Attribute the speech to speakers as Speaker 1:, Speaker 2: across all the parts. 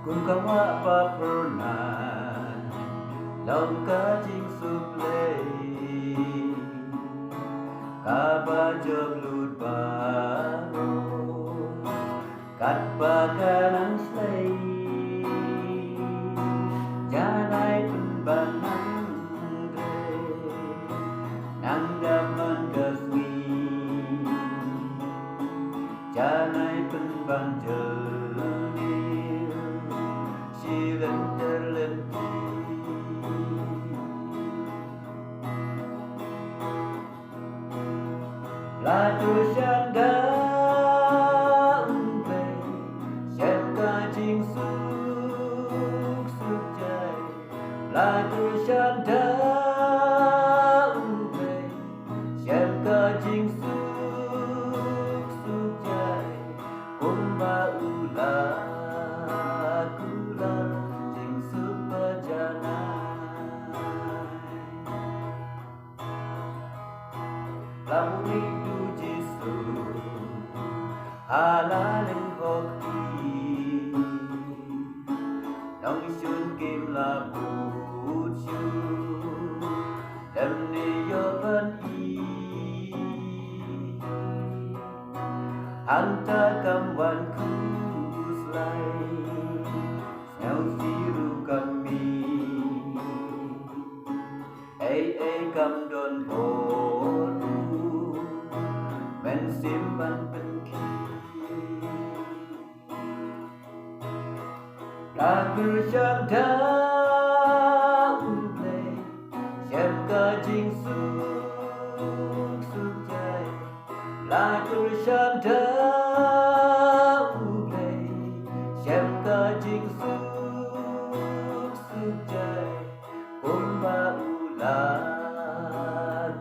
Speaker 1: Kung kawa pa pernah lòng kajing suplay kabajog lut baro kat bakanan slay janai penbanang dre nanggaman gasmi janai penban jelnir silen terlenti laju syanda umpe syem kajing suk jai laju syanda umpe syem kajing suk jai kumba ula kula jing suk pajanai lamuni Jisu halaling hoki nong sun kim la bút chu đâm ni yo ban i anta kam wan kus lai snau siru kami ai kam don bodu men simpan penki lagu syanda umple syem kajing suk jai lagu syanda umple syem kajing suk jai kumba ula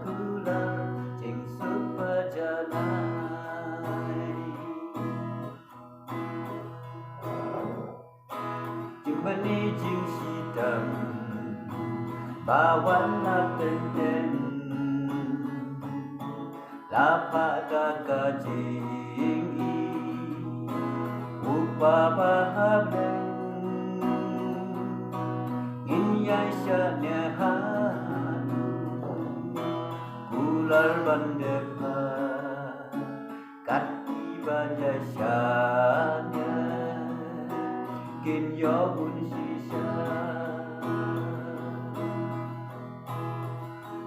Speaker 1: kula jing suk pajanai jing bani jing sidam bawan la tenden lapa kaka jing i upa bahabeng inyai syanya hanu kular bandepa kat ibajah syanya kin yo bun sisa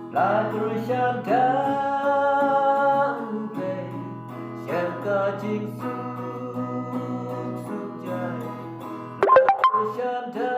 Speaker 1: lagu syanda umpe syem kajing suk jai lagu syanda